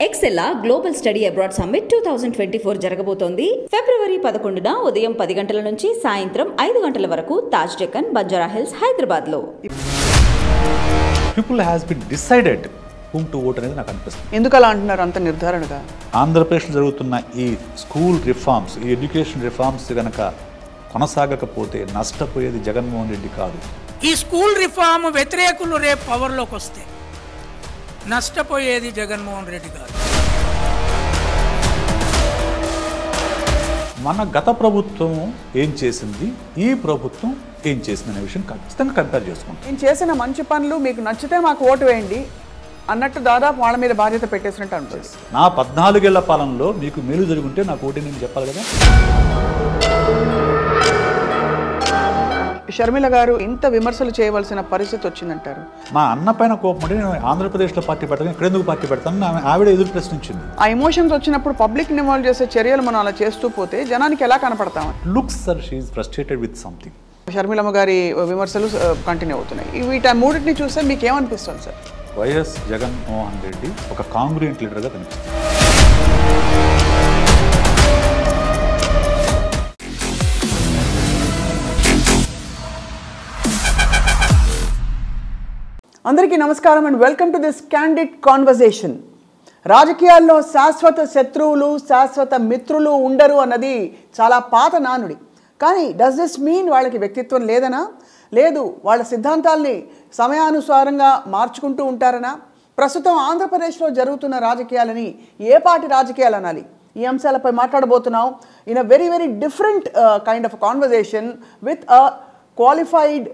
ఎక్సెల్లా global study abroad summit 2024 జరగబోతోంది. ఫిబ్రవరి 11న ఉదయం 10 గంటల నుంచి సాయంత్రం 5 గంటల వరకు తాజ్ డెక్కన్, బంజారా హిల్స్, హైదరాబాద్లో. People has been decided whom to vote అనేది నాకు అనిపిస్తుంది. ఎందుకు అలా అంటున్నారు అంత నిర్ధారణగా? ఆంధ్రప్రదేశ్లో జరుగుతున్న ఈ స్కూల్ రిఫార్మ్స్, ఈ ఎడ్యుకేషన్ రిఫార్మ్స్ కనుక కొనసాగకపోతే నష్టపోయేది జగన్మోహన్ రెడ్డి కాదు. ఈ స్కూల్ రిఫార్మ్ వ్యతిరేకులు రేపు పవర్లోకి వస్తే నష్టపోయేది జగన్మోహన్ రెడ్డి గారు. మన గత ప్రభుత్వం ఏం చేసింది, ఈ ప్రభుత్వం ఏం చేసింది అనే విషయం ఖచ్చితంగా కంపేర్ చేసుకుంటాం. నేను చేసిన మంచి పనులు మీకు నచ్చితే మాకు ఓటు వేయండి అన్నట్టు దాదాపు వాళ్ళ మీద బాధ్యత పెట్టేసినట్టు అనిపిస్తుంది. నా 14 ఏళ్ల పాలనలో మీకు మేలు జరుగుంటే నాకు ఓటు నేను చెప్పాలి కదా. షర్మిల గారు ఇంత విమర్శలు చేయవలసిన పరిస్థితి వచ్చిందంటారు? మా అన్న పైన కోపం అంటే నేను ఆంధ్రప్రదేశ్లో పార్టీ పెట్టాను, ఇక్కడ ఎందుకు పార్టీ పెడతాను ఆవిడ ఎదురు ప్రశ్నించింది. ఆ ఎమోషన్స్ వచ్చినప్పుడు పబ్లిక్ ఇన్వాల్వ్ చేసే చర్యలు మనం అలా చేస్తూ పోతే జనానికి ఎలా కనపడతాం? Looks sir, she is frustrated with something. Sharmilamma గారి విమర్శలు కంటిన్యూ అవుతున్నాయి. వీటి మూడింటిని చూస్తే మీకు ఏమనిపిస్తుంది సార్? వైఎస్ జగన్మోహన్ రెడ్డి ఒక కాంగ్రూయెంట్ లీడర్గా కనిపిస్తుంది. అందరికీ నమస్కారం and welcome to this candid conversation. రాజకీయాల్లో శాశ్వత శత్రువులు, శాశ్వత మిత్రులు ఉండరు అన్నది చాలా పాత నానుడి. కానీ డస్ దిస్ మీన్ వాళ్ళకి వ్యక్తిత్వం లేదనా? లేదు, వాళ్ళ సిద్ధాంతాల్ని సమయానుసారంగా మార్చుకుంటూ ఉంటారనా? ప్రస్తుతం ఆంధ్రప్రదేశ్లో జరుగుతున్న రాజకీయాలని ఏ పార్టీ రాజకీయాలు అనాలి? ఈ అంశాలపై మాట్లాడబోతున్నాం in a very very different kind of conversation with a qualified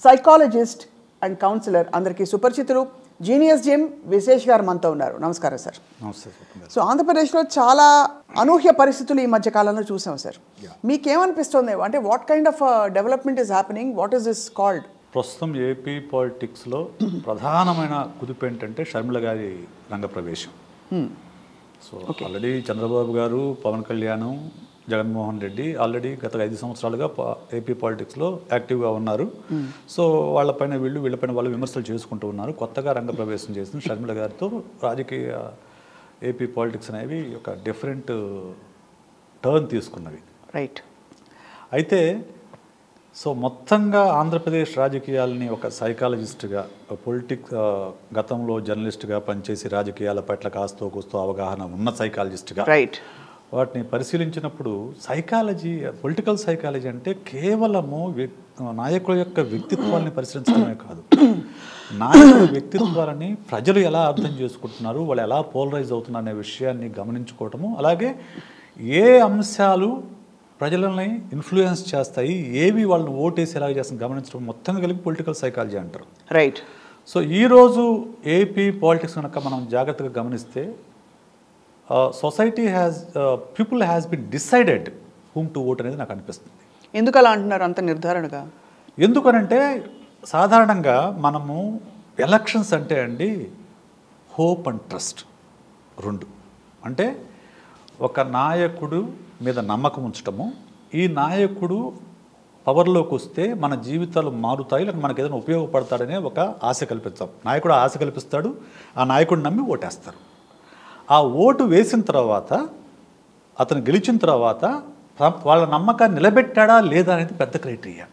psychologist and councillor, అందరికీ సుపరిచితులు జీనియస్ జిమ్ విశేష్ గారు మనతో ఉన్నారు. నమస్కారం సార్. నమస్తే. సో ఆంధ్రప్రదేశ్లో చాలా అనూహ్య పరిస్థితులు ఈ మధ్య కాలంలో చూసాం సార్. మీకేమనిపిస్తుంది? అంటే what kind of development is happening? What is this called? ప్రస్తుతం ఏపీ పాలిటిక్స్లో ప్రధానమైన కుదుపు ఏంటంటే షర్మిల గారి రంగప్రవేశం. సో ఆల్రెడీ చంద్రబాబు గారు, పవన్ కళ్యాణ్, జగన్మోహన్ రెడ్డి ఆల్రెడీ గత 5 సంవత్సరాలుగా ఏపీ పాలిటిక్స్లో యాక్టివ్గా ఉన్నారు. సో వాళ్ళపైన వీళ్ళపైన వాళ్ళు విమర్శలు చేసుకుంటూ ఉన్నారు. కొత్తగా రంగప్రవేశం చేసిన షర్మిల గారితో రాజకీయ ఏపీ పాలిటిక్స్ అనేవి ఒక డిఫరెంట్ టర్న్ తీసుకున్నవి. రైట్. అయితే సో మొత్తంగా ఆంధ్రప్రదేశ్ రాజకీయాలని ఒక సైకాలజిస్ట్గా, పొలిటిక్స్ గతంలో జర్నలిస్ట్గా పనిచేసి రాజకీయాల పట్ల కాస్తో కూస్తో అవగాహన ఉన్న సైకాలజిస్ట్గా రైట్ వాటిని పరిశీలించినప్పుడు సైకాలజీ, పొలిటికల్ సైకాలజీ అంటే కేవలము నాయకుల యొక్క వ్యక్తిత్వాన్ని పరిశీలించడమే కాదు, నాయకుల వ్యక్తిత్వాలని ప్రజలు ఎలా అర్థం చేసుకుంటున్నారు, వాళ్ళు ఎలా పోలరైజ్ అవుతున్నారు అనే విషయాన్ని గమనించుకోవటము, అలాగే ఏ అంశాలు ప్రజలని ఇన్ఫ్లుయెన్స్ చేస్తాయి, ఏవి వాళ్ళని ఓటేసి ఎలాగ చేస్తాను గమనించడం, మొత్తంగా కలిపి పొలిటికల్ సైకాలజీ అంటారు. రైట్. సో ఈరోజు ఏపీ పాలిటిక్స్ కనుక మనం జాగ్రత్తగా గమనిస్తే society people has been decided whom to vote అనేది నాకు అనిపిస్తుంది. ఎందుకు అలా అంటున్నారు అంత నిర్ధారణగా? ఎందుకనంటే సాధారణంగా మనము ఎలక్షన్స్ అంటే అండి హోప్ అండ్ ట్రస్ట్ రెండు. అంటే ఒక నాయకుడు మీద నమ్మకం ఉంచటము, ఈ నాయకుడు పవర్లోకి వస్తే మన జీవితాలు మారుతాయి, లేక మనకు ఏదైనా ఉపయోగపడతాడనే ఒక ఆశ కల్పిస్తాం. నాయకుడు ఆశ కల్పిస్తాడు, ఆ నాయకుడు నమ్మి ఓటేస్తారు. ఆ ఓటు వేసిన తర్వాత, అతను గెలిచిన తర్వాత వాళ్ళ నమ్మకాన్ని నిలబెట్టాడా లేదా అనేది పెద్ద క్రైటీరియా.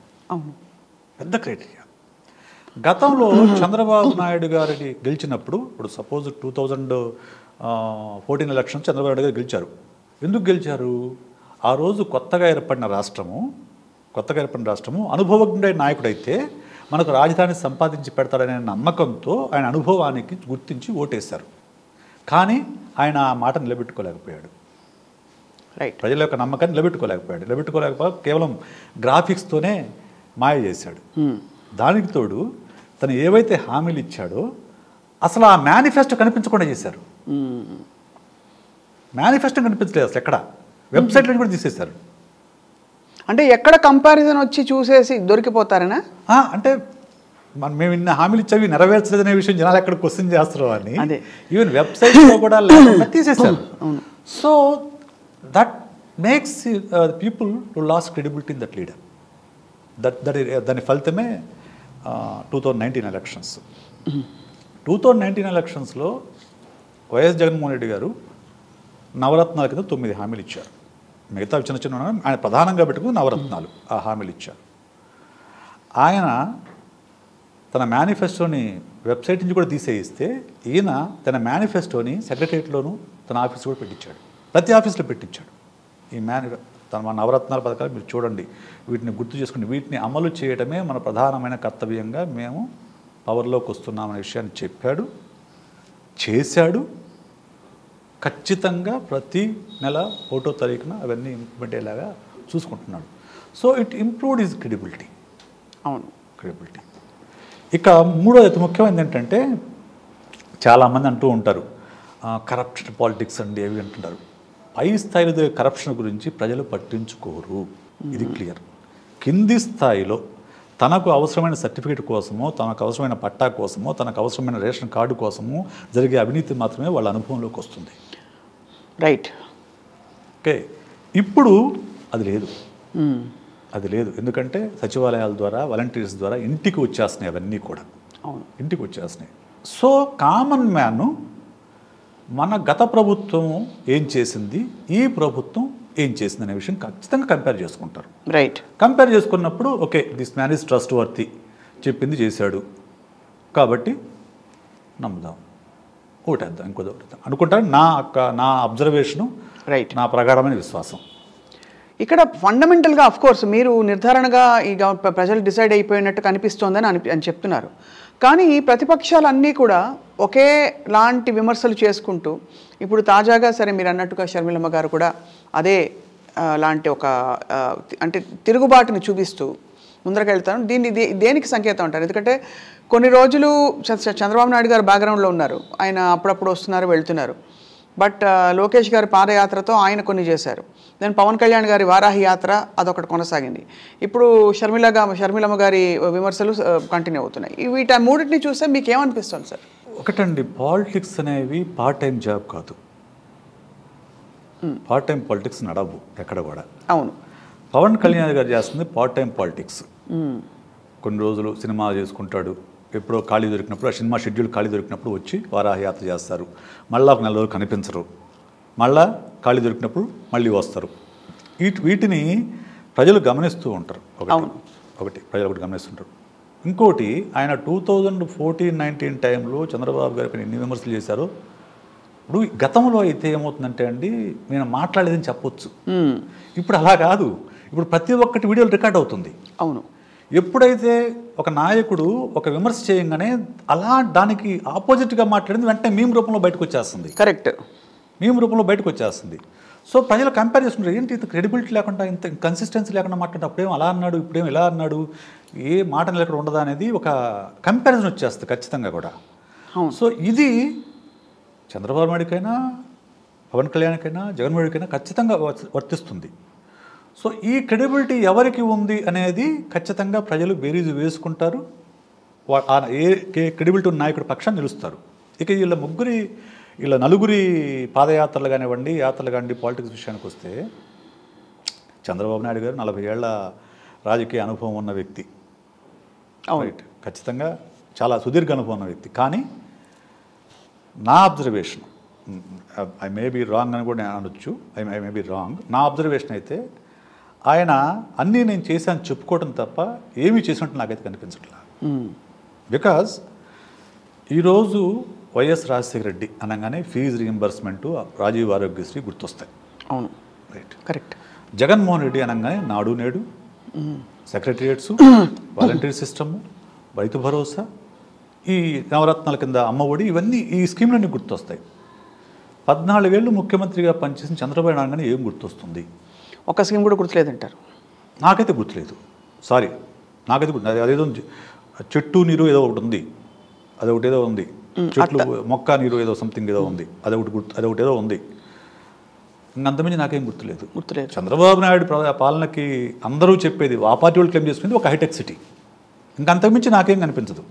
పెద్ద క్రైటీరియా. గతంలో చంద్రబాబు నాయుడు గారిని గెలిచినప్పుడు, ఇప్పుడు సపోజ్ 2014 ఎలక్షన్ చంద్రబాబు నాయుడు గారు గెలిచారు. ఎందుకు గెలిచారు? ఆ రోజు కొత్తగా ఏర్పడిన రాష్ట్రము అనుభవజ్ఞుడైన నాయకుడైతే మనకు రాజధాని సంపాదించి పెడతాడనే నమ్మకంతో ఆయన అనుభవానికి గుర్తించి ఓటేశారు. కానీ ఆయన ఆ మాట నిలబెట్టుకోలేకపోయాడు. రైట్. ప్రజల యొక్క నమ్మకాన్ని నిలబెట్టుకోలేకపోయి కేవలం గ్రాఫిక్స్తోనే మాయ చేశాడు. దానికి తోడు తను ఏవైతే హామీలు ఇచ్చాడో అసలు ఆ మేనిఫెస్టో కనిపించకుండా చేశారు. మేనిఫెస్టో కనిపించలేదు అసలు ఎక్కడ, వెబ్సైట్లో కూడా తీసేశారు. అంటే ఎక్కడ కంపారిజన్ వచ్చి చూసేసి దొరికిపోతారనా? అంటే మేము ఇన్ని హామీలు ఇచ్చేవి నెరవేర్చలేదనే విషయం జనాలు ఎక్కడ క్వశ్చన్ చేస్తారు అని ఈవెన్ వెబ్సైట్లో కూడా తీసేశారు. So that makes people to lose credibility in that leader. దాని ఫలితమే 2019 ఎలక్షన్స్. 2019 ఎలక్షన్స్లో వైఎస్ జగన్మోహన్ రెడ్డి గారు నవరత్నాల కింద 9 హామీలు ఇచ్చారు. మిగతా చిన్న చిన్న ఆయన ప్రధానంగా పెట్టుకుని నవరత్నాలు ఆ హామీలు ఇచ్చారు. ఆయన తన మేనిఫెస్టోని వెబ్సైట్ నుంచి కూడా తీసేయిస్తే ఈయన తన మేనిఫెస్టోని సెక్రటరియట్లోనూ తన ఆఫీస్ కూడా పెట్టించాడు. ప్రతి ఆఫీస్లో పెట్టించాడు. ఈ తన నవరత్నాల పథకాలు మీరు చూడండి, వీటిని గుర్తు చేసుకుని వీటిని అమలు చేయడమే మన ప్రధానమైన కర్తవ్యంగా మేము పవర్లోకి వస్తున్నామనే విషయాన్ని చెప్పాడు, చేశాడు. ఖచ్చితంగా ప్రతి నెల 1వ తారీఖున అవన్నీ ఇంప్లిమెంట్ అయ్యేలాగా చూసుకుంటున్నాడు. So it improved his credibility. అవును, క్రెడిబిలిటీ. ఇక మూడోది అతి ముఖ్యమైనది ఏంటంటే, చాలామంది అంటూ ఉంటారు కరప్షన్ పాలిటిక్స్ అండి అవి అంటుంటారు. పై స్థాయిలో కరప్షన్ గురించి ప్రజలు పట్టించుకోరు, ఇది క్లియర్. కింది స్థాయిలో తనకు అవసరమైన సర్టిఫికేట్ కోసమో, తనకు అవసరమైన పట్టా కోసమో, తనకు అవసరమైన రేషన్ కార్డు కోసమో జరిగే అవినీతి మాత్రమే వాళ్ళ అనుభవంలోకి వస్తుంది. రైట్. ఓకే, ఇప్పుడు అది లేదు. అది లేదు. ఎందుకంటే సచివాలయాల ద్వారా, వాలంటీర్స్ ద్వారా ఇంటికి వచ్చేస్తున్నాయి అవన్నీ కూడా. అవును, ఇంటికి వచ్చేస్తున్నాయి. సో కామన్ మ్యాన్ మన గత ప్రభుత్వం ఏం చేసింది, ఈ ప్రభుత్వం ఏం చేసింది అనే విషయం ఖచ్చితంగా కంపేర్ చేసుకుంటారు. రైట్. కంపేర్ చేసుకున్నప్పుడు okay, this man is trust worthy, చెప్పింది చేశాడు కాబట్టి నమ్ముదాం, ఓటేద్దాం, ఇంకో ఓటేద్దాం అనుకుంటారు. నా అబ్జర్వేషను, రైట్, నా ప్రగాఢమైన విశ్వాసం. ఇక్కడ ఫండమెంటల్గా అఫ్ కోర్స్ మీరు నిర్ధారణగా ఈ ప్రజలు డిసైడ్ అయిపోయినట్టు కనిపిస్తోందని అని చెప్తున్నారు. కానీ ప్రతిపక్షాలన్నీ కూడా ఒకేలాంటి విమర్శలు చేసుకుంటూ ఇప్పుడు తాజాగా సరే మీరు అన్నట్టుగా షర్మిలమ్మ గారు కూడా అదే లాంటి ఒక అంటే తిరుగుబాటుని చూపిస్తూ ముందరకెళ్తాను. దేనికి సంకేతం అంటారు? ఎందుకంటే కొన్ని రోజులు చంద్రబాబు నాయుడు గారు బ్యాక్గ్రౌండ్లో ఉన్నారు, ఆయన అప్పుడప్పుడు వస్తున్నారు వెళ్తున్నారు. బట్ లోకేష్ గారి పాదయాత్రతో ఆయన కొన్ని చేశారు. దెన్ పవన్ కళ్యాణ్ గారి వారాహి యాత్ర అదొకటి కొనసాగింది. ఇప్పుడు షర్మిలమ్మ గారి విమర్శలు కంటిన్యూ అవుతున్నాయి. వీటి మూడింటిని చూస్తే మీకు ఏమనిపిస్తుంది సార్? ఒకటండి, పాలిటిక్స్ అనేవి పార్ట్ టైం జాబ్ కాదు. పార్ట్ టైం పాలిటిక్స్ నడవు ఎక్కడ కూడా. అవును, పవన్ కళ్యాణ్ గారు చేస్తుంది పార్ట్ టైం పాలిటిక్స్. కొన్ని రోజులు సినిమా చేసుకుంటాడు, ఎప్పుడో ఖాళీ దొరికినప్పుడు, ఆ సినిమా షెడ్యూల్ ఖాళీ దొరికినప్పుడు వచ్చి వారాహయాత్ర చేస్తారు. మళ్ళీ ఒక 4 రోజులు కనిపించరు, మళ్ళా ఖాళీ దొరికినప్పుడు మళ్ళీ వస్తారు. వీటిని ప్రజలు గమనిస్తూ ఉంటారు. ఒకటి ప్రజలు ఒకటి గమనిస్తుంటారు. ఇంకోటి, ఆయన 2014-19 టైంలో చంద్రబాబు గారి పైన ఎన్ని విమర్శలు చేశారో, ఇప్పుడు గతంలో అయితే ఏమవుతుందంటే అండి, నేను మాట్లాడేదని చెప్పొచ్చు. ఇప్పుడు అలా కాదు. ఇప్పుడు ప్రతి ఒక్కటి వీడియోలు రికార్డ్ అవుతుంది. అవును. ఎప్పుడైతే ఒక నాయకుడు ఒక విమర్శ చేయగానే అలా దానికి ఆపోజిట్గా మాట్లాడింది వెంటనే మీమ్ రూపంలో బయటకు వచ్చేస్తుంది. కరెక్ట్, మీమ్ రూపంలో బయటకు వచ్చేస్తుంది. సో ప్రజలు కంపేర్ చేసుకుంటారు, ఏంటి ఇంత క్రెడిబిలిటీ లేకుండా, ఇంత కన్సిస్టెన్సీ లేకుండా మాట్లాడితే అప్పుడేమో అలా అన్నాడు, ఇప్పుడేమో ఇలా అన్నాడు, ఏ మాట నిలకడ ఉండదా అనేది ఒక కంపారిజన్ వచ్చేస్తుంది ఖచ్చితంగా కూడా. సో ఇది చంద్రబాబు నాయుడికైనా, పవన్ కళ్యాణ్కైనా, జగన్మోహన్ రెడ్డికైనా ఖచ్చితంగా వర్తిస్తుంది. సో ఈ క్రెడిబిలిటీ ఎవరికి ఉంది అనేది ఖచ్చితంగా ప్రజలు బేరీజు వేసుకుంటారు. ఏ క్రెడిబిలిటీ ఉన్న నాయకుడి పక్షాన్ని నిలుస్తారు. ఇక వీళ్ళ నలుగురి పాదయాత్రలు కానివ్వండి, యాత్రలు కానివ్వండి, పాలిటిక్స్ విషయానికి వస్తే, చంద్రబాబు నాయుడు గారు 40 ఏళ్ల రాజకీయ అనుభవం ఉన్న వ్యక్తి. రైట్, ఖచ్చితంగా చాలా సుదీర్ఘ అనుభవం ఉన్న వ్యక్తి. కానీ నా observation, I may be wrong అని కూడా నేను అనొచ్చు, ఐ మే బీ రాంగ్. నా అబ్జర్వేషన్ అయితే ఆయన అన్నీ నేను చేశాను చెప్పుకోవడం తప్ప ఏమీ చేసినట్టు నాకైతే కనిపించట్లా. బికాజ్ ఈరోజు వైఎస్ రాజశేఖర రెడ్డి అనగానే ఫీజు రీయింబర్స్మెంటు, రాజీవ్ ఆరోగ్యశ్రీ గుర్తొస్తాయి. అవును, రైట్, కరెక్ట్. జగన్మోహన్ రెడ్డి అనగానే నాడు నేడు, secretariats, volunteer system, Rythu Bharosa, ఈ నవరత్నాల కింద అమ్మఒడి, ఇవన్నీ ఈ స్కీమ్లన్నీ గుర్తొస్తాయి. 14 ఏళ్ళు ముఖ్యమంత్రిగా పనిచేసిన చంద్రబాబు నాయుడు ఏం గుర్తొస్తుంది? ఒక స్కీమ్ కూడా గుర్తులేదంటారు? నాకైతే గుర్తులేదు. సారీ, నాకైతే గుర్తు. అదేదో చెట్టు నీరు ఏదో ఒకటి ఉంది, అదొకటి ఏదో ఉంది, చెట్లు మొక్క నీరు ఏదో సంథింగ్ ఏదో ఉంది, అదొకటి ఏదో ఉంది. ఇంకంతమంది నాకేం గుర్తులేదు. చంద్రబాబు నాయుడు పాలనకి అందరూ చెప్పేది, ఆ పార్టీ వాళ్ళు క్లెయిమ్ చేసుకునేది ఒక హైటెక్ సిటీ. ఇంకంతకుమించి నాకేం కనిపించదు.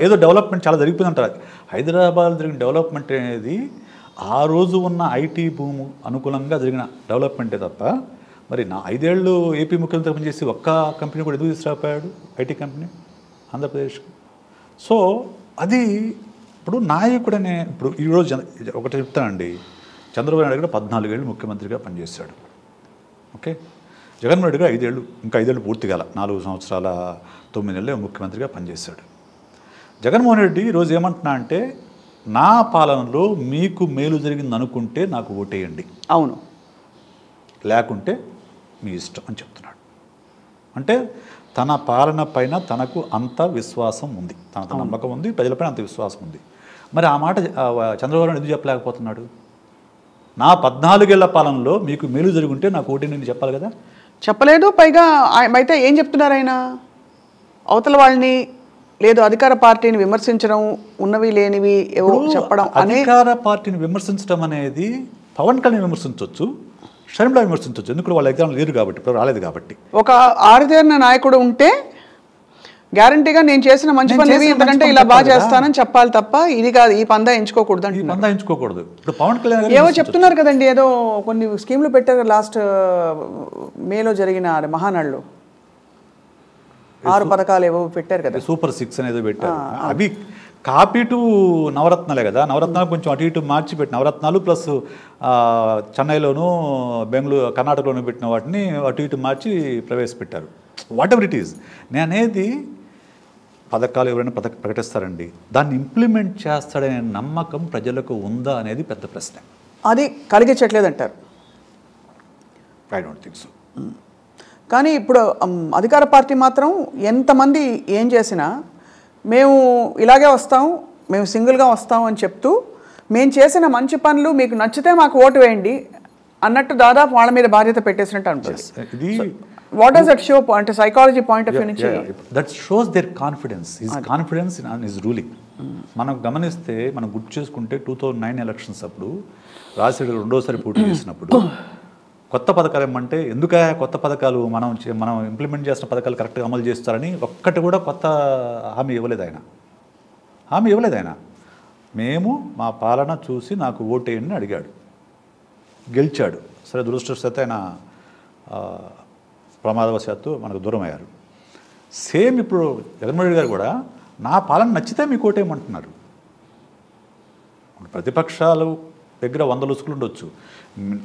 ఏదో డెవలప్మెంట్ చాలా జరిగిపోయింది అంటారు. హైదరాబాద్ జరిగిన డెవలప్మెంట్ అనేది ఆ రోజు ఉన్న ఐటీ భూము అనుకూలంగా జరిగిన డెవలప్మెంటే తప్ప, మరి నా 5 ఏళ్ళు ఏపీ ముఖ్యమంత్రి పనిచేసి ఒక్క కంపెనీ కూడా ఎందుకు తీసుకురాపోయాడు, ఐటీ కంపెనీ ఆంధ్రప్రదేశ్కి? సో అది ఇప్పుడు నాయకుడనే ఇప్పుడు ఈరోజు ఒకటి చెప్తానండి, చంద్రబాబు నాయుడు గారు 14 ఏళ్ళు ముఖ్యమంత్రిగా పనిచేశాడు. ఓకే, జగన్మోహన్ రెడ్డి గారు 5 ఏళ్ళు, ఇంకా 5 ఏళ్ళు పూర్తి కాల, 4 సంవత్సరాల 9 నెలలు ముఖ్యమంత్రిగా పనిచేశాడు. జగన్మోహన్ రెడ్డి ఈరోజు ఏమంటున్నా అంటే, నా పాలనలో మీకు మేలు జరిగింది అనుకుంటే నాకు ఓటేయండి, అవును, లేకుంటే మీ ఇష్టం అని చెప్తున్నాడు. అంటే తన పాలన పైన తనకు అంత విశ్వాసం ఉంది, తనకు నమ్మకం ఉంది, ప్రజలపైన అంత విశ్వాసం ఉంది. మరి ఆ మాట చంద్రబాబు నాయుడు ఎందుకు చెప్పలేకపోతున్నాడు? నా 14 ఏళ్ల పాలనలో మీకు మేలు జరుగుంటే నాకు ఓటేయండి చెప్పాలి కదా. చెప్పలేదు. పైగా అయితే ఏం చెప్తున్నారు ఆయన, అవతల వాళ్ళని లేదు అధికార పార్టీని విమర్శించడం, ఉన్నవి లేనివి ఏవో చెప్పడం. అధికార పార్టీని విమర్శించడం అనేది పవన్ కళ్యాణ్ విమర్శించవచ్చు, షర్మిల విమర్శించవచ్చు, ఎందుకంటే వాళ్ళ ఎగ్జామ్ లేరు కాబట్టి, ఇప్పుడు రాలేదు కాబట్టి. ఒక ఆరితేరిన నాయకుడు ఉంటే గ్యారంటీగా నేను చేసిన మంచి పని ఎందుకంటే ఇలా బాగా చేస్తానని చెప్పాలి తప్ప ఇది కాదు, ఈ పందా ఎంచుకోకూడదు అంటే పందా ఎంచుకోకూడదు. ఇప్పుడు పవన్ కళ్యాణ్ ఏవో చెప్తున్నారు కదండి, ఏదో కొన్ని స్కీమ్లు పెట్టారు లాస్ట్ మేలో జరిగిన మహానాడులో 6 పథకాలు ఏవో పెట్టారు కదా, సూపర్ 6 అనేది పెట్టారు. అవి కాపీ టు నవరత్నాలే కదా. నవరత్నాలు కొంచెం అటు ఇటు మార్చి పెట్టిన నవరత్నాలు ప్లస్ చెన్నైలోను బెంగళూరు కర్ణాటకలోను పెట్టిన వాటిని అటు ఇటు మార్చి ప్రవేశపెట్టారు. వాట్ ఎవర్ ఇట్ ఈజ్, నేను అనేది పథకాలు ఎవరైనా ప్రకటిస్తారండి, దాన్ని ఇంప్లిమెంట్ చేస్తాడనే నమ్మకం ప్రజలకు ఉందా అనేది పెద్ద ప్రశ్న. అది కలిగించట్లేదంటారు. I don't think so. కానీ ఇప్పుడు అధికార పార్టీ మాత్రం ఎంతమంది ఏం చేసినా మేము ఇలాగే వస్తాం, మేము సింగిల్గా వస్తాం అని చెప్తూ మేము చేసిన మంచి పనులు మీకు నచ్చితే మాకు ఓటు వేయండి అన్నట్టు దాదాపు వాళ్ళ మీద బాధ్యత పెట్టేసినట్టు అనిపిస్తుంది. వాట్ డస్ దట్ షో అంటే సైకాలజీ పాయింట్ ఆఫ్ వ్యూ నుంచి? That shows their confidence, his confidence in his ruling. మనం గమనిస్తే, మనం గుర్తు చేసుకుంటే 2009 ఎలక్షన్స్ అప్పుడు రాజశేఖర్ రెండోసారి పోటీ చేసినప్పుడు కొత్త పథకాలు ఏమంటే, ఎందుక కొత్త పథకాలు మనం ఇంప్లిమెంట్ చేసిన పథకాలు కరెక్ట్గా అమలు చేస్తారని ఒక్కటి కూడా కొత్త హామీ ఇవ్వలేదు ఆయన. మేము మా పాలన చూసి నాకు ఓటేయండి అడిగాడు, గెలిచాడు. సరే, దురదృష్టవశాత్తు ఆయన ప్రమాదవశాత్తు మనకు దూరం అయ్యారు. సేమ్ ఇప్పుడు జగన్మోహన్ రెడ్డి గారు కూడా నా పాలన నచ్చితే మీకు ఓటేయమంటున్నారు. ప్రతిపక్షాలు దగ్గర 100 లుసుకులు ఉండొచ్చు,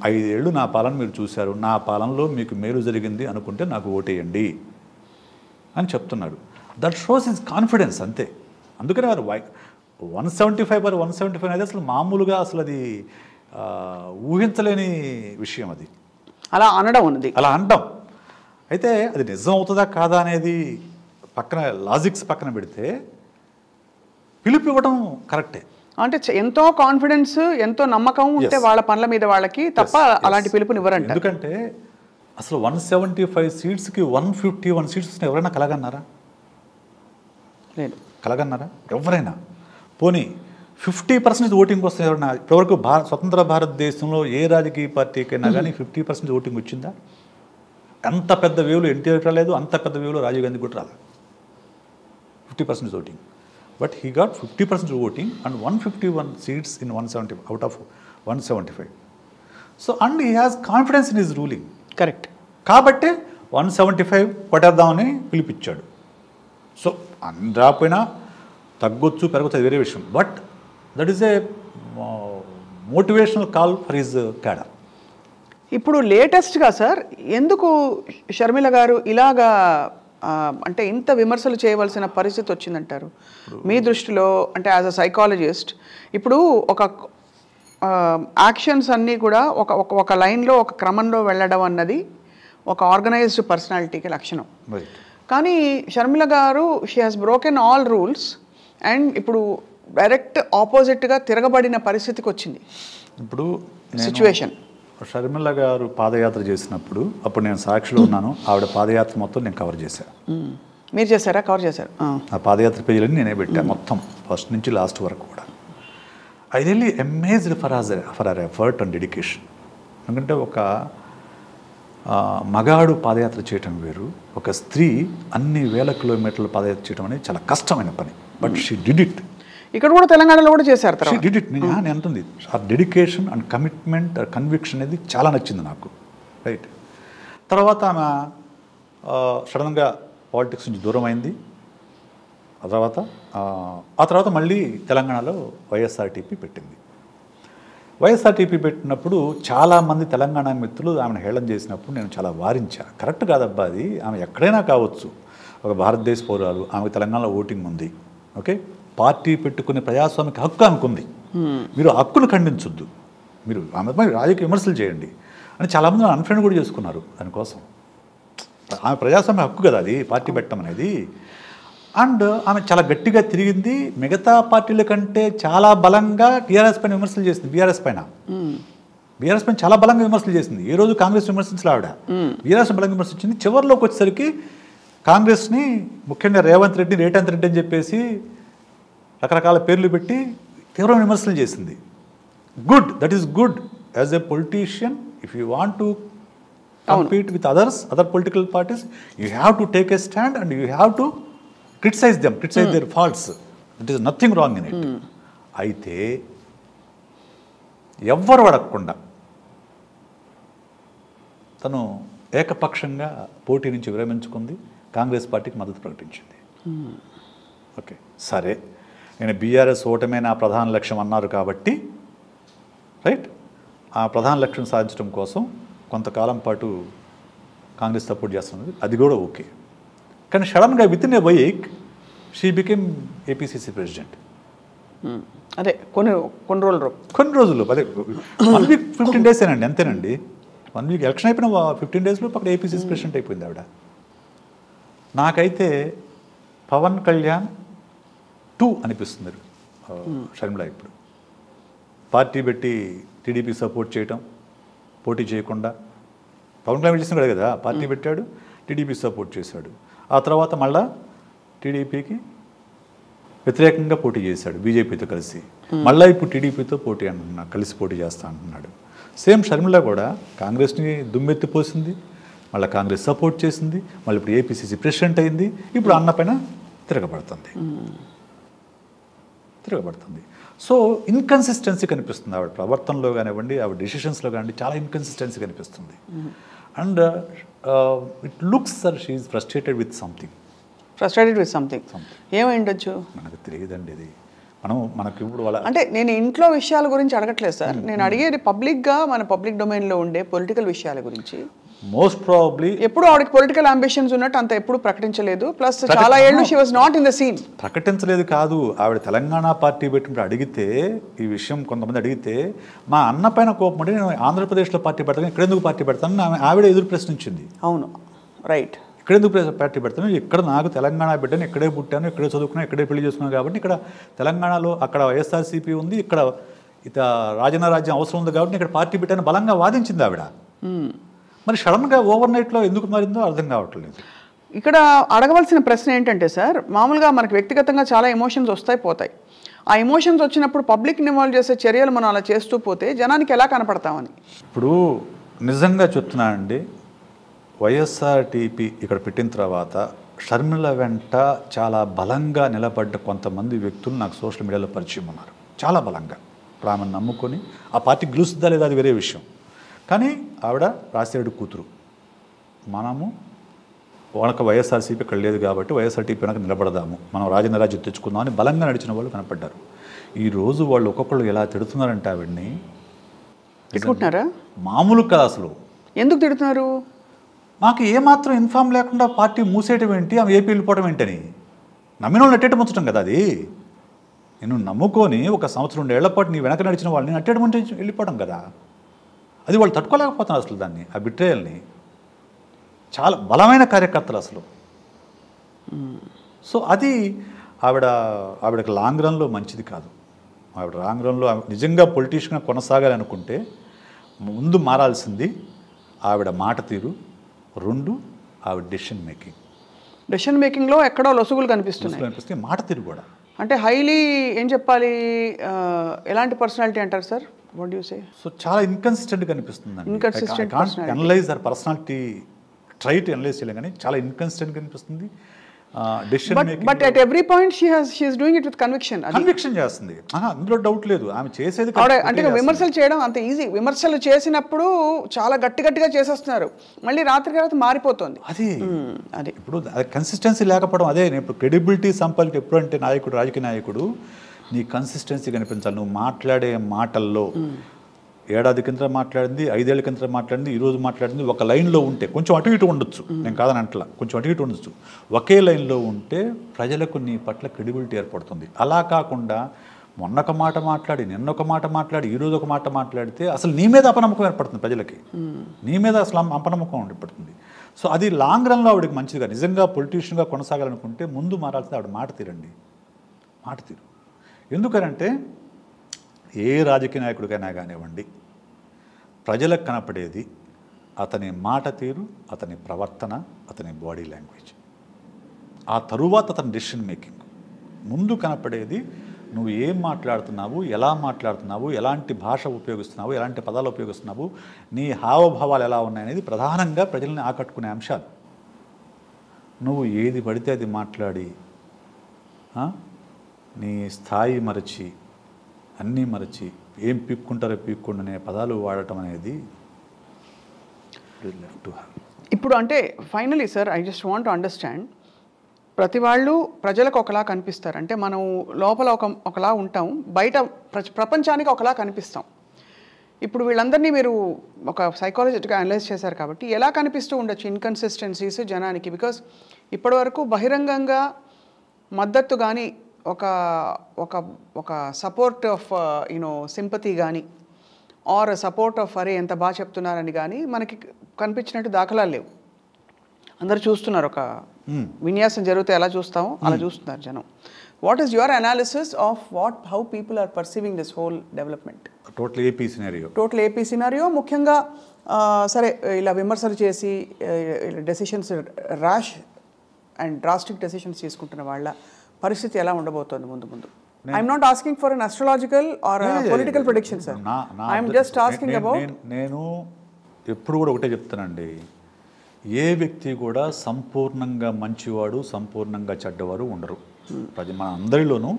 5 ఏళ్ళు నా పాలన మీరు చూశారు, నా పాలనలో మీకు మేలు జరిగింది అనుకుంటే నాకు ఓటేయండి అని చెప్తున్నాడు. దట్ షోస్ హిస్ కాన్ఫిడెన్స్ అంతే. అందుకనే వారు 175 అనేది అసలు మామూలుగా అసలు అది ఊహించలేని విషయం. అది అలా అనడం ఉన్నది, అలా అనడం. అయితే అది నిజం అవుతుందా కాదా అనేది పక్కన, లాజిక్స్ పక్కన పెడితే పిలుపు ఇవ్వడం కరెక్టే. అంటే ఎంతో కాన్ఫిడెన్స్, ఎంతో నమ్మకం ఉంటే వాళ్ళ పనుల మీద వాళ్ళకి తప్ప అలాంటి పిలుపునివ్వరంట. ఎందుకంటే అసలు 175 సీట్స్కి 151 సీట్స్ ఎవరైనా కలగన్నారా? లేదు, కలగన్నారా ఎవరైనా? పోనీ 50% ఓటింగ్ వస్తుంది ఎవరైనా? ఇప్పటివరకు స్వతంత్ర భారతదేశంలో ఏ రాజకీయ పార్టీకైనా కానీ 50% ఓటింగ్ వచ్చిందా? అంత పెద్ద వేవులు ఎన్టీఆర్ రాలేదు, అంత పెద్ద వేవులు రాజీవ్ గాంధీ కూడా రాలేదు 50% voting. But he got 50% voting and 151 seats in 170 out of 175. So, and he has confidence in his ruling. Correct. కాబట్టి 175 కొట్టేద్దామని పిలిపించాడు. సో రాకపోయినా తగ్గొచ్చు, పెరగచ్చు, అది వేరే విషయం. But that is a motivational call for his cadre. ఇప్పుడు లేటెస్ట్గా సార్ ఎందుకు షర్మిల గారు ఇలాగా అంటే ఇంత విమర్శలు చేయవలసిన పరిస్థితి వచ్చిందంటారు మీ దృష్టిలో? అంటే యాజ్ అ సైకాలజిస్ట్ ఇప్పుడు ఒక యాక్షన్స్ అన్నీ కూడా ఒక లైన్లో, ఒక క్రమంలో వెళ్ళడం అన్నది ఒక ఆర్గనైజ్డ్ పర్సనాలిటీకి లక్షణం. కానీ షర్మిల గారు she has broken all rules and ఇప్పుడు డైరెక్ట్ ఆపోజిట్గా తిరగబడిన పరిస్థితికి వచ్చింది ఇప్పుడు సిచ్యువేషన్. షర్మిల గారు పాదయాత్ర చేసినప్పుడు అప్పుడు నేను సాక్షిలో ఉన్నాను. ఆవిడ పాదయాత్ర మొత్తం నేను కవర్ చేశాను. మీరు చేశారా? కవర్ చేశారు. ఆ పాదయాత్ర పేజీలని నేనే పెట్టాను మొత్తం, ఫస్ట్ నుంచి లాస్ట్ వరకు కూడా. I really amazed for hour effort and dedication. ఎందుకంటే ఒక మగాడు పాదయాత్ర చేయటం వేరు, ఒక స్త్రీ అన్ని వేల కిలోమీటర్ల పాదయాత్ర చేయడం అనేది చాలా కష్టమైన పని. But she did it. ఇక్కడ కూడా తెలంగాణలో కూడా చేశారు. She did it. నేను అంటుంది ఆ డెడికేషన్ అండ్ కమిట్మెంట్, కన్విక్షన్ అనేది చాలా నచ్చింది నాకు. రైట్. తర్వాత ఆమె సడన్గా పాలిటిక్స్ నుంచి దూరం అయింది. ఆ తర్వాత మళ్ళీ తెలంగాణలో వైఎస్ఆర్టీపీ పెట్టింది. వైఎస్ఆర్టీపీ పెట్టినప్పుడు చాలామంది తెలంగాణ మిత్రులు ఆమెను హేళన చేసినప్పుడు నేను చాలా వారించాను. కరెక్ట్ కాదబ్బా, అది ఆమె ఎక్కడైనా కావచ్చు, ఒక భారతదేశ పౌరాలు, ఆమెకు తెలంగాణలో ఓటింగ్ ఉంది, ఓకే, పార్టీ పెట్టుకునే ప్రజాస్వామిక హక్కు ఆమెకుంది, మీరు హక్కును ఖండించొద్దు, మీరు ఆమె రాజకీయ విమర్శలు చేయండి అని చాలామంది అన్ఫ్రెండ్ కూడా చేసుకున్నారు. దానికోసం ఆమె ప్రజాస్వామ్య హక్కు కదా అది, పార్టీ పెట్టడం అనేది. అండ్ ఆమె చాలా గట్టిగా తిరిగింది, మిగతా పార్టీల కంటే చాలా బలంగా టీఆర్ఎస్ పైన విమర్శలు చేసింది. బీఆర్ఎస్ పైన చాలా బలంగా విమర్శలు చేసింది. ఏ రోజు కాంగ్రెస్ విమర్శించలే ఆవిడ, బీఆర్ఎస్ బలంగా విమర్శించింది. చివరిలోకి వచ్చేసరికి కాంగ్రెస్ని, ముఖ్యంగా రేవంత్ రెడ్డి, రేటాంత్ రెడ్డి అని చెప్పేసి రకరకాల పేర్లు పెట్టి తీవ్రమైన విమర్శలు చేసింది. Good, that is good. As a politician, if you want to compete with other political parties, you have to take a stand and you have to criticize them, criticize their faults. There is nothing wrong in it. అయితే ఎవ్వరు అడగకుండా తను ఏకపక్షంగా పోటీ నుంచి విరమించుకుంది, కాంగ్రెస్ పార్టీకి మద్దతు ప్రకటించింది. ఓకే, సరే, నేను బీఆర్ఎస్ ఓటమే నా ప్రధాన లక్ష్యం అన్నారు కాబట్టి, రైట్, ఆ ప్రధాన లక్ష్యం సాధించడం కోసం కొంతకాలం పాటు కాంగ్రెస్ సపోర్ట్ చేస్తున్నది, అది కూడా ఓకే. కానీ సడన్గా with in a week she became APCC president. అదే కొన్ని రోజులు అదే 1 వీక్ 15 days ఏనండి, అంతేనండి. 1 వీక్ ఎలక్షన్ అయిపోయిన 15 daysలో అక్కడ ఏపీసీసీ ప్రెసిడెంట్ అయిపోయింది ఆవిడ. నాకైతే పవన్ కళ్యాణ్ 2 అనిపిస్తుంది షర్మిల. ఇప్పుడు పార్టీ పెట్టి టీడీపీ సపోర్ట్ చేయటం, పోటీ చేయకుండా, పవన్ కళ్యాణ్ చేసిన కదా, పార్టీ పెట్టాడు, టీడీపీ సపోర్ట్ చేశాడు, ఆ తర్వాత మళ్ళా టీడీపీకి వ్యతిరేకంగా పోటీ చేశాడు బీజేపీతో కలిసి, మళ్ళీ ఇప్పుడు టీడీపీతో కలిసి పోటీ చేస్తా అంటున్నాడు. సేమ్ షర్మిల కూడా కాంగ్రెస్ని దుమ్మెత్తిపోసింది, మళ్ళీ కాంగ్రెస్ సపోర్ట్ చేసింది, మళ్ళీ ఇప్పుడు ఏపీసీసీ ప్రెసిడెంట్ అయింది, ఇప్పుడు అన్న పైన తిరగబడుతుంది. సో ఇన్కన్సిస్టెన్సీ కనిపిస్తుంది ఆవిడ ప్రవర్తనలో కానివ్వండి, ఆవిడ డెసిషన్స్లో కానివ్వండి, చాలా ఇన్కన్సిస్టెన్సీ కనిపిస్తుంది. And it looks sir she is frustrated with something. ఏమైండొచ్చు మనకు తెలియదండి. ఇది మనకి ఇప్పుడు వాళ్ళ అంటే నేను ఇంట్లో విషయాల గురించి అడగట్లేదు సార్, నేను అడిగేది పబ్లిక్గా, మన పబ్లిక్ డొమైన్లో ఉండే పొలిటికల్ విషయాల గురించి. మోస్ట్ ప్రాబబ్లీ ఎప్పుడు ఆవిడకి పొలిటికల్ అంబిషన్స్ ఉన్నట్టు అంత ఎప్పుడు ప్రకటించలేదు. ప్లస్ చాలా ఏళ్ళు she was not in the scene. ప్రకటించలేదు కాదు, ఆవిడ తెలంగాణ పార్టీ పెట్టినప్పుడు అడిగితే, ఈ విషయం కొంతమంది అడిగితే, మా అన్న పైన కోపం అంటే నేను ఆంధ్రప్రదేశ్లో పార్టీ పెడతాను, ఇక్కడెందుకు పార్టీ పెడతాను ఆవిడ ఎదురు ప్రశ్నించింది. అవును, రైట్. ఇక్కడెందుకు పార్టీ పెడతాను, ఇక్కడ నాకు తెలంగాణ బిడ్డను, ఇక్కడే పుట్టాను, ఇక్కడే చదువుకున్నాను, ఇక్కడే పెళ్లి చేసుకున్నాను కాబట్టి ఇక్కడ తెలంగాణలో అక్కడ వైఎస్ఆర్సీపీ ఉంది, ఇక్కడ రాజన్న రాజ్యం అవసరం ఉంది కాబట్టి ఇక్కడ పార్టీ పెట్టాను బలంగా వాదించింది ఆవిడ. మరి సడన్గా ఓవర్ నైట్లో ఎందుకు మారిందో అర్థం కావట్లేదు. ఇక్కడ అడగవలసిన ప్రశ్న ఏంటంటే సార్, మామూలుగా మనకు వ్యక్తిగతంగా చాలా ఎమోషన్స్ వస్తాయి పోతాయి. ఆ ఎమోషన్స్ వచ్చినప్పుడు పబ్లిక్ని ఇన్వాల్వ్ చేసే చర్యలు మనం అలా చేస్తూ పోతే జనానికి ఎలా కనపడతామని. ఇప్పుడు నిజంగా చెప్తున్నానండి, వైఎస్ఆర్టీపీ ఇక్కడ పెట్టిన తర్వాత షర్మిల వెంట చాలా బలంగా నిలబడ్డ కొంతమంది వ్యక్తులు నాకు సోషల్ మీడియాలో పరిచయం ఉన్నారు, చాలా బలంగా. ఇప్పుడు ఆమెను నమ్ముకొని ఆ పార్టీ గెలుస్తుందా లేదా అది వేరే విషయం, కానీ ఆవిడ రాజశేఖర్ కూతురు, మనము వాళ్ళకి వైఎస్ఆర్సీపీ ఇక్కడ లేదు కాబట్టి వైఎస్ఆర్టీపీ వెనక నిలబడదాము, మనం రాజన్న రాజ్యం తెచ్చుకుందాం అని బలంగా నడిచిన వాళ్ళు కనపడ్డారు. ఈరోజు వాళ్ళు ఒక్కొక్కళ్ళు ఎలా తిడుతున్నారంటే ఆవిడ్ని, తిట్టుకుంటున్నారా? మామూలు కదా అసలు. ఎందుకు తిడుతున్నారు? మాకు ఏమాత్రం ఇన్ఫామ్ లేకుండా పార్టీ మూసేయటం ఏంటి, ఆమె ఏపీ వెళ్ళిపోవడం ఏంటని నమ్మిన వాళ్ళు అట్టేట ముంచడం కదా అది. నేను నమ్ముకొని 1 సంవత్సరం 2 ఏళ్ల పాటు నీ వెనక నడిచిన వాళ్ళని అట్టేట ముంచి వెళ్ళిపోవడం కదా, అది వాళ్ళు తట్టుకోలేకపోతున్నారు అసలు దాన్ని, ఆ బిట్రేయల్ని. చాలా బలమైన కార్యకర్తలు అసలు. సో అది ఆవిడకి లాంగ్ రన్లో మంచిది కాదు. ఆవిడ లాంగ్ రన్లో నిజంగా పొలిటీషియన్గా కొనసాగాలి అనుకుంటే ముందు మారాల్సింది ఆవిడ మాట తీరు, 2 ఆవిడ డెసిషన్ మేకింగ్లో ఎక్కడో లొసుగులు కనిపిస్తున్నాయి. మాట తీరు కూడా అంటే హైలీ ఏం చెప్పాలి, ఎలాంటి పర్సనాలిటీ అంటారు sir? What do you say? So చాలా ఇన్కన్సిస్టెంట్గా అనిపిస్తుంది. Analyse her personality try to analyse చేయలేం కానీ చాలా ఇన్కన్సిస్టెంట్గా అనిపిస్తుంది. Decision but at every point she's doing it with conviction. Conviction చేస్తుంది, అందులో డౌట్ లేదు. ఆమె చేసేది అంటే విమర్శలు చేయడం అంత ఈజీ. విమర్శలు చేసినప్పుడు చాలా గట్టిగా చేసేస్తున్నారు, మళ్ళీ రాత్రికి రాత్రి మారిపోతుంది. అది ఇప్పుడు కన్సిస్టెన్సీ లేకపోవడం. అదే ఇప్పుడు క్రెడిబిలిటీ సంపాదించి ఎప్పుడంటే నాయకుడు, రాజకీయ నాయకుడు నీ కన్సిస్టెన్సీ కనిపించాలి. నువ్వు మాట్లాడే మాటల్లో ఏడాది కింద మాట్లాడింది, 5 ఏళ్ల కింద మాట్లాడింది, ఈరోజు మాట్లాడింది ఒక లైన్లో ఉంటే కొంచెం అటు ఇటు ఉండొచ్చు, నేను కాదని అంటలా, కొంచెం అటు ఇటు ఉండొచ్చు. ఒకే లైన్లో ఉంటే ప్రజలకు నీ పట్ల క్రెడిబిలిటీ ఏర్పడుతుంది. అలా కాకుండా మొన్నొక మాట మాట్లాడి, నిన్నొక మాట మాట్లాడి, ఈరోజు ఒక మాట మాట్లాడితే అసలు నీ మీద అపనమ్మకం ఏర్పడుతుంది ప్రజలకి, నీ మీద అసలు అపనమ్మకం ఏర్పడుతుంది. సో అది లాంగ్ రన్లో ఆవిడకి మంచిదిగా, నిజంగా పొలిటీషియన్గా కొనసాగాలనుకుంటే ముందు మారాల్సింది ఆవిడ మాట తీరండి, మాట తీరు. ఎందుకనంటే ఏ రాజకీయ నాయకుడికైనా కానివ్వండి, ప్రజలకు కనపడేది అతని మాట తీరు, అతని ప్రవర్తన, అతని బాడీ లాంగ్వేజ్, ఆ తరువాత అతని డెసిషన్ మేకింగ్. ముందు కనపడేది నువ్వు ఏం మాట్లాడుతున్నావు, ఎలా మాట్లాడుతున్నావు, ఎలాంటి భాష ఉపయోగిస్తున్నావు, ఎలాంటి పదాలు ఉపయోగిస్తున్నావు, నీ హావభావాలు ఎలా ఉన్నాయనేది ప్రధానంగా ప్రజల్ని ఆకట్టుకునే అంశాలు. నువ్వు ఏది పడితే అది మాట్లాడి నీ స్థాయి మరచి, అన్నీ మరచి, ఏం పీక్కుంటారో పీక్కుండా అనే పదాలు వాడటం అనేది ఇప్పుడు అంటే finally sir, I just want to understand, ప్రతి వాళ్ళు ప్రజలకు ఒకలా కనిపిస్తారు. అంటే మనం లోపల ఒకలా ఉంటాం, బయట ప్రపంచానికి ఒకలా కనిపిస్తాం. ఇప్పుడు వీళ్ళందరినీ మీరు ఒక సైకాలజిస్ట్గా అనలైజ్ చేశారు కాబట్టి ఎలా కనిపిస్తూ ఉండొచ్చు ఇన్కన్సిస్టెన్సీస్ జనానికి? బికాస్ ఇప్పటివరకు బహిరంగంగా మద్దతు కానీ ఒక ఒక ఒక సపోర్ట్ ఆఫ్ సింపతి కానీ ఆర్ సపోర్ట్ ఆఫ్ అరే ఎంత బాగా చెప్తున్నారని కానీ మనకి కనిపించినట్టు దాఖలాలు లేవు. అందరు చూస్తున్నారు, ఒక విన్యాసం జరిగితే ఎలా చూస్తామో అలా చూస్తున్నారు జనం. What is your analysis of how people are perceiving this whole development? Total AP scenario ముఖ్యంగా సరే ఇలా విమర్శలు చేసి decisions rash and drastic decisions తీసుకుంటున్న వాళ్ళ పరిస్థితి ఎలా ఉండబోతోంది ముందు ముందు? I'm not asking for an astrological or political prediction sir, I'm just asking about. నేను ఎప్పుడు కూడా ఒకటే చెప్తానండి, ఏ వ్యక్తి కూడా సంపూర్ణంగా మంచివాడు, సంపూర్ణంగా చెడ్డవారు ఉండరు. మన అందరిలోనూ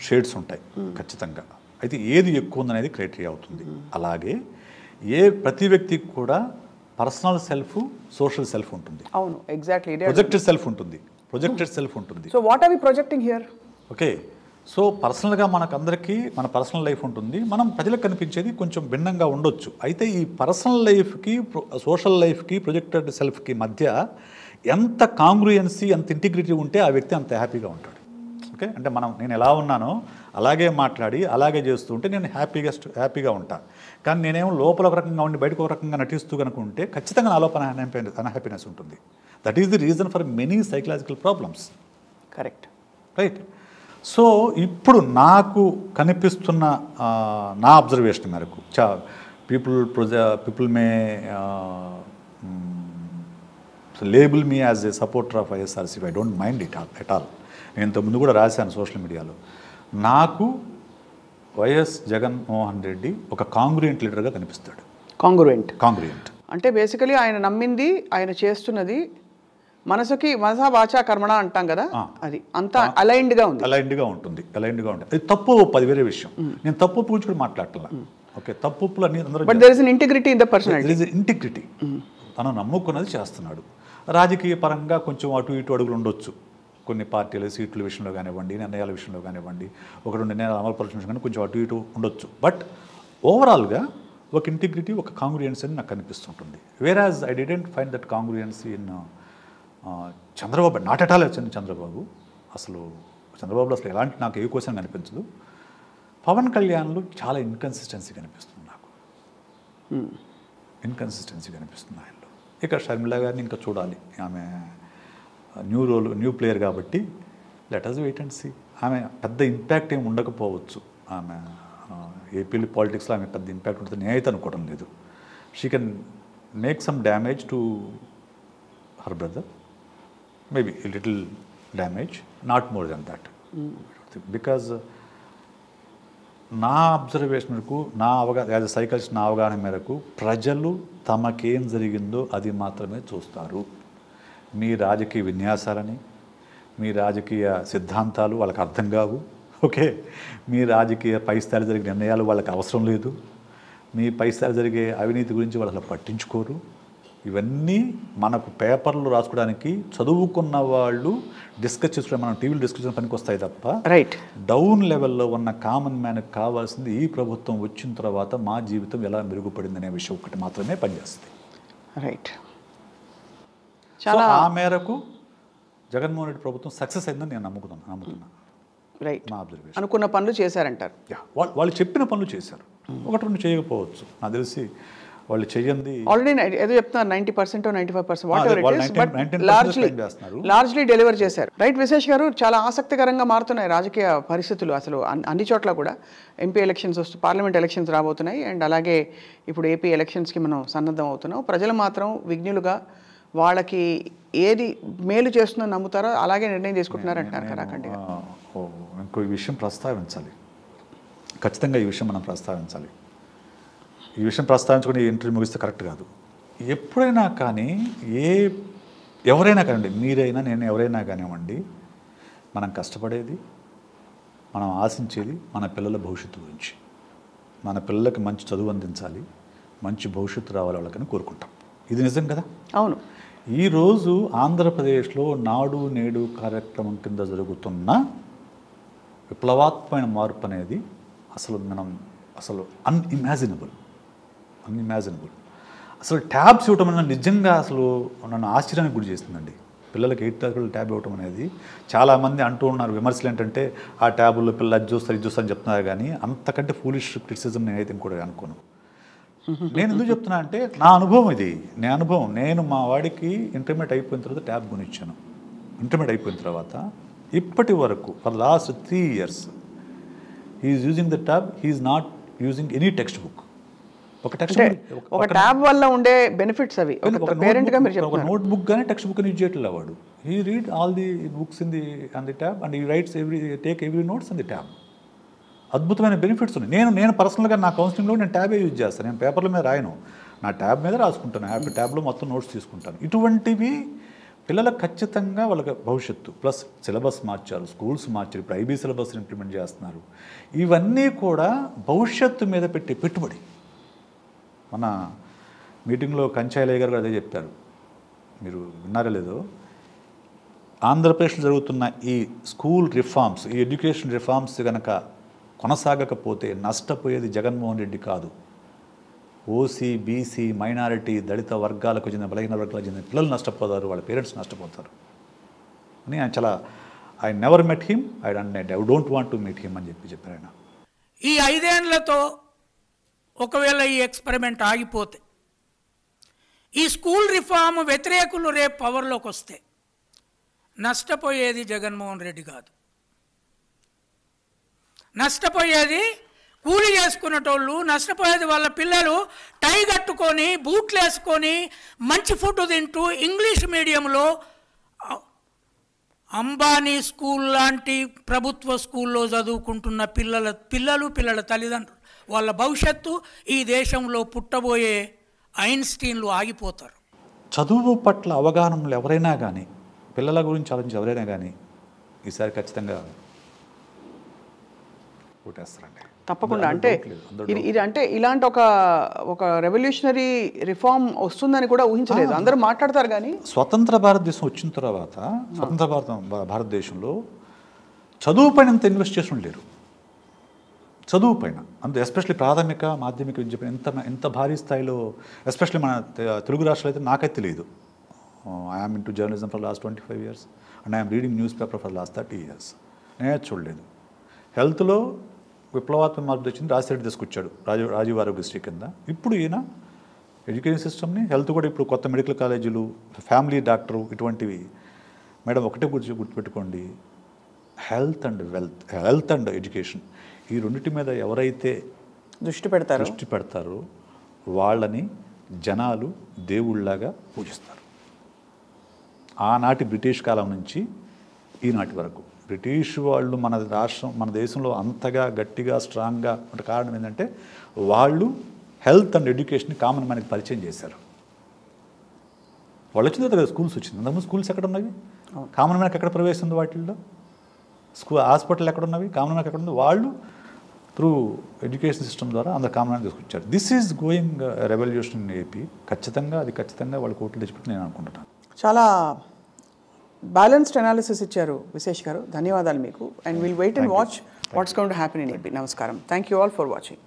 షేడ్స్ ఉంటాయి ఖచ్చితంగా. అయితే ఏది ఎక్కువ ఉందనేది క్రైటీరియా అవుతుంది. అలాగే ప్రతి వ్యక్తికి కూడా పర్సనల్ సెల్ఫ్, సోషల్ సెల్ఫ్ ఉంటుంది. అవును, ఎగ్జాక్ట్లీ. ప్రొజెక్టెడ్ సెల్ఫ్ ఉంటుంది, so what are we projecting here? Okay, so పర్సనల్గా మనకందరికీ మన పర్సనల్ లైఫ్ ఉంటుంది, మనం ప్రజలకు కనిపించేది కొంచెం భిన్నంగా ఉండొచ్చు. అయితే ఈ పర్సనల్ లైఫ్కి, సోషల్ లైఫ్కి, ప్రొజెక్టెడ్ సెల్ఫ్కి మధ్య ఎంత కాంగ్రూయన్సీ, ఎంత ఇంటిగ్రిటీ ఉంటే ఆ వ్యక్తి అంత హ్యాపీగా ఉంటాడు. ఓకే, అంటే నేను ఎలా ఉన్నానో అలాగే మాట్లాడి అలాగే చేస్తూ ఉంటే నేను హ్యాపీగా ఉంటాను. కానీ నేనేమో లోపల ఒక రకంగా ఉండి బయటకు ఒక రకంగా నటిస్తూ కనుక ఉంటే ఖచ్చితంగా నా లోపల అన్హ్యాపీనెస్ ఉంటుంది. That is the reason for many psychological problems. Correct, right. So ఇప్పుడు నాకు కనిపిస్తున్న నా అబ్జర్వేషన్ మేరకు people may label me as a supporter of YSRCP. I don't mind it at all. నేను ఇంతకుముందు కూడా రాశాను సోషల్ మీడియాలో, నాకు వైఎస్ జగన్మోహన్ రెడ్డి ఒక కాంగ్రూయెంట్ లీడర్గా కనిపిస్తాడు. కాంగ్రూయెంట్ అంటే బేసికలీ ఆయన నమ్మింది, ఆయన చేస్తున్నది మనసా వాచా కర్మణ అంటాం కదా, అది అంతా అలైన్డ్గా ఉంటుంది. అది తప్పు ఒప్పు, అది వేరే విషయం. నేను తప్పు ఒప్పు గురించి కూడా మాట్లాడట్లా. ఓకే, తప్పు ఒప్పులు అన్ని అందరూ, but there is an integrity in the personality. Integrity, తను నమ్ముకున్నది చేస్తున్నాడు. రాజకీయ పరంగా కొంచెం అటు ఇటు అడుగులు ఉండొచ్చు, కొన్ని పార్టీల సీట్ల విషయంలో కానివ్వండి, నిర్ణయాల విషయంలో కానివ్వండి, ఒక 2 నిర్ణయాలు అమలుపరచడం కానీ కొంచెం అటు ఇటు ఉండొచ్చు. బట్ ఓవరాల్గా ఒక ఇంటిగ్రిటీ, ఒక కాంగ్రూయెన్సీ అని నాకు కనిపిస్తుంటుంది. Whereas I didn't find that congruency in Chandrababu. Not at all వచ్చింది చంద్రబాబు. అసలు చంద్రబాబులో అసలు ఎలాంటి నాకు ఏ క్వశ్చన్ కనిపించదు. పవన్ కళ్యాణ్లో చాలా ఇన్కన్సిస్టెన్సీ కనిపిస్తుంది నాకు, ఇన్కన్సిస్టెన్సీ కనిపిస్తుంది ఆయనలో. ఇక షర్మిల గారిని ఇంకా చూడాలి, ఆమె న్యూ ప్లేయర్ కాబట్టి let us wait and see. ఆమె పెద్ద ఇంపాక్ట్ ఏమి ఉండకపోవచ్చు, ఆమె ఏపీ పాలిటిక్స్లో ఆమె పెద్ద ఇంపాక్ట్ ఉంటుంది నేనైతే అనుకోవడం లేదు. She can make some damage to her brother, maybe a little damage, not more than that. Because నా అబ్జర్వేషన్ మేరకు, యాజ్ ఎ సైకాలజిస్ట్ నా అవగాహన మేరకు ప్రజలు తమకేం జరిగిందో అది మాత్రమే చూస్తారు. మీ రాజకీయ విన్యాసాలని, మీ రాజకీయ సిద్ధాంతాలు వాళ్ళకి అర్థం కావు. ఓకే, మీ రాజకీయ పై స్థాయి జరిగే నిర్ణయాలు వాళ్ళకి అవసరం లేదు. మీ పై స్థాయి జరిగే అవినీతి గురించి వాళ్ళు అసలు పట్టించుకోరు. ఇవన్నీ మనకు పేపర్లు రాసుకోవడానికి చదువుకున్న వాళ్ళు డిస్కస్ చేసుకునే మనం టీవీలో డిస్కషన్ పనికి వస్తాయి తప్ప రైట్ డౌన్ లెవెల్లో ఉన్న కామన్ మ్యాన్కి కావాల్సింది ఈ ప్రభుత్వం వచ్చిన తర్వాత మా జీవితం ఎలా మెరుగుపడింది అనే విషయం ఒకటి మాత్రమే పనిచేస్తుంది. రైట్. చాలా ఆ మేరకు జగన్మోహన్ రెడ్డి ప్రభుత్వం సక్సెస్ అయిందని నేను నమ్ముతున్నా. రైట్. నా అబ్జర్వేషన్. అనుకున్న పనులు చేశారంటారు. వాళ్ళు చెప్పిన పనులు చేశారు. ఒకటి రెండు చేయకపోవచ్చు, నాకు తెలిసి వాళ్ళు చెయ్యండి. ఆల్రెడీ ఏదో చెప్తున్నారు 90% 95% what ever it is, but 19% largely deliver చేశారు. రైట్ విశేష్ గారు, చాలా ఆసక్తికరంగా మారుతున్నాయి రాజకీయ పరిస్థితులు అసలు అన్ని చోట్ల కూడా. ఎంపీ ఎలక్షన్స్ పార్లమెంట్ ఎలక్షన్స్ రాబోతున్నాయి, అండ్ అలాగే ఇప్పుడు ఏపీ ఎలక్షన్స్కి మనం సన్నద్ధం అవుతున్నాం. ప్రజలు మాత్రం విజ్ఞులుగా వాళ్ళకి ఏది మేలు చేస్తుందని నమ్ముతారో అలాగే నిర్ణయం తీసుకుంటున్నారు అంటున్నారు కరాఖండి. ఇంకో విషయం ప్రస్తావించాలి, ఖచ్చితంగా ఈ విషయం మనం ప్రస్తావించాలి. ఈ విషయం ప్రస్తావించుకుని ఇంటర్వ్యూ ముగిస్తే కరెక్ట్ కాదు. ఎప్పుడైనా కానీ ఎవరైనా కానివ్వండి, మీరైనా నేను ఎవరైనా కానివ్వండి, మనం కష్టపడేది, మనం ఆశించేది మన పిల్లల భవిష్యత్తు గురించి. మన పిల్లలకి మంచి చదువు అందించాలి, మంచి భవిష్యత్తు రావాలి వాళ్ళకని కోరుకుంటాం. ఇది నిజం కదా? అవును. ఈరోజు ఆంధ్రప్రదేశ్లో నాడు నేడు కార్యక్రమం కింద జరుగుతున్న విప్లవాత్మకమైన మార్పు అనేది అసలు అన్ఇమాజినబుల్. అసలు ట్యాబ్స్ ఇవ్వటం అనేది నిజంగా అసలు నన్ను ఆశ్చర్యానికి గురి చేస్తుందండి. పిల్లలకి 8th క్లాస్ ట్యాబ్ ఇవ్వటం అనేది చాలామంది అంటూ ఉన్నారు. విమర్శలు ఏంటంటే ఆ ట్యాబుల్లో పిల్లలు అది చూస్తారు ఇది చూస్తారు అని చెప్తున్నారు, కానీ అంతకంటే ఫూలిష్ క్రిటిసిజం నేనైతే ఇంకోటి అనుకోను. నేను ఎందుకు చెప్తున్నా అంటే నా అనుభవం ఇది. నేను మా వాడికి ఇంటర్మీడియట్ అయిపోయిన తర్వాత ట్యాబ్ కొనిచ్చాను. ఇంటర్మీడియట్ అయిపోయిన తర్వాత ఇప్పటి వరకు for last 3 years he's using the tab. He's not using any textbook. ఒక ట్యాబ్ వల్ల ఉండే బెనిఫిట్స్ అవి. ఒక పేరెంట్గా మీరు చెప్తున్నారు, ఒక నోట్ బుక్ కానీ టెక్స్ట్ బుక్ కానీ యూజ్ చేయట్లేదు వాడు. He read all the books on the tab and he writes take every notes on the tab. అద్భుతమైన బెనిఫిట్స్ ఉన్నాయి. నేను పర్సనల్గా నా కౌన్సిలింగ్లో నేను ట్యాబే యూజ్ చేస్తాను. నేను పేపర్ల మీద రాయను, నా ట్యాబ్ మీద రాసుకుంటాను. ట్యాబ్లో మొత్తం నోట్స్ తీసుకుంటాను. ఇటువంటివి పిల్లలకు ఖచ్చితంగా వాళ్ళకి భవిష్యత్తు. ప్లస్ సిలబస్ మార్చారు, స్కూల్స్ మార్చారు, ఇప్పుడు ఐబీ సిలబస్ ఇంప్లిమెంట్ చేస్తున్నారు. ఇవన్నీ కూడా భవిష్యత్తు మీద పెట్టే పెట్టుబడి. మన మీటింగ్లో కంచాయలయ్య గారు అదే చెప్పారు, మీరు విన్నారో లేదో. ఆంధ్రప్రదేశ్లో జరుగుతున్న ఈ స్కూల్ రిఫార్మ్స్, ఈ ఎడ్యుకేషన్ రిఫార్మ్స్ కనుక కొనసాగకపోతే నష్టపోయేది జగన్మోహన్ రెడ్డి కాదు, ఓసీ, బీసీ, మైనారిటీ, దళిత వర్గాలకు చెందిన బలహీన వర్గాలకు చెందిన పిల్లలు నష్టపోతారు, వాళ్ళ పేరెంట్స్ నష్టపోతారు అని ఆయన చాలా I never met him, I don't want to meet him అని చెప్పారు ఆయన. ఈ 5 ఏళ్లతో ఒకవేళ ఈ ఎక్స్పెరిమెంట్ ఆగిపోతే, ఈ స్కూల్ రిఫార్మ్ వ్యతిరేకులు రేపు పవర్లోకి వస్తే నష్టపోయేది జగన్మోహన్ రెడ్డి కాదు, నష్టపోయేది కూలి చేసుకునేటోళ్ళు, నష్టపోయేది వాళ్ళ పిల్లలు టై కట్టుకొని బూట్లు వేసుకొని మంచి ఫుడ్ తింటూ ఇంగ్లీష్ మీడియంలో అంబానీ స్కూల్ లాంటి ప్రభుత్వ స్కూల్లో చదువుకుంటున్న పిల్లల తల్లిదండ్రులు, వాళ్ళ భవిష్యత్తు, ఈ దేశంలో పుట్టబోయే ఐన్స్టీన్లు ఆగిపోతారు. చదువు పట్ల అవగాహనలు ఎవరైనా కానీ, పిల్లల గురించి ఆలోచించి ఎవరైనా కానీ ఈసారి ఖచ్చితంగా ఓటేస్తారండి. తప్పకుండా. అంటే ఇది అంటే ఇలాంటి ఒక రెవల్యూషనరీ రిఫార్మ్ వస్తుందని కూడా ఊహించలేదు. అందరూ మాట్లాడతారు కానీ స్వతంత్ర భారతదేశం వచ్చిన తర్వాత స్వతంత్ర భారతదేశంలో చదువు పైన ఎంత ఇన్వెస్ట్ చేసి లేరు. చదువు పైన అంత, ఎస్పెషల్లీ ప్రాథమిక మాధ్యమిక విద్య పైన ఎంత భారీ స్థాయిలో, ఎస్పెషల్లీ మన తెలుగు రాష్ట్రాలు అయితే నాకైతే తెలియదు. I'm in to journalism for last 25 years and I'm reading news paper for last 30 years. నేను చూడలేదు. హెల్త్లో విప్లవాత్మక మార్పు తెచ్చింది రాజశేఖర్ తీసుకొచ్చాడు, రాజీవ్ ఆరోగ్యశ్రీ కింద. ఇప్పుడు ఈయన ఎడ్యుకేషన్ సిస్టమ్ని, హెల్త్ కూడా ఇప్పుడు కొత్త మెడికల్ కాలేజీలు, ఫ్యామిలీ డాక్టరు, ఇటువంటివి. మేడం ఒకటే గుర్తుపెట్టుకోండి, హెల్త్ అండ్ ఎడ్యుకేషన్, ఈ రెండింటి మీద ఎవరైతే దృష్టి పెడతారో వాళ్ళని జనాలు దేవుళ్ళలాగా పూజిస్తారు. ఆనాటి బ్రిటిష్ కాలం నుంచి ఈనాటి వరకు బ్రిటిష్ వాళ్ళు మన దేశంలో అంతగా గట్టిగా స్ట్రాంగ్గా ఉండే కారణం ఏంటంటే వాళ్ళు హెల్త్ అండ్ ఎడ్యుకేషన్ని కామన్ మ్యాన్కి పరిచయం చేశారు. వాళ్ళు వచ్చిన తర్వాత స్కూల్స్ వచ్చింది. అంతకుముందు స్కూల్స్ ఎక్కడ ఉన్నవి? కామన్ మ్యాన్కి ఎక్కడ ప్రవేశం ఉంది వాటిల్లో? హాస్పిటల్ ఎక్కడ ఉన్నవి? కామన్ మ్యాన్కి ఎక్కడ ఉంది? వాళ్ళు త్రూ ఎడ్యుకేషన్ సిస్టమ్ ద్వారా అందరు కామన్ మ్యాన్ తీసుకొచ్చారు. This is going revolution in AP. ఖచ్చితంగా వాళ్ళు కోర్టులు తెచ్చిపెట్టి నేను అనుకుంటున్నాను. చాలా బ్యాలెన్స్డ్ అనాలిసిస్ ఇచ్చారు విశేష్ గారు. ధన్యవాదాలు మీకు. And will wait and watch what's going to happen in AP. నమస్కారం. Thank you all for watching.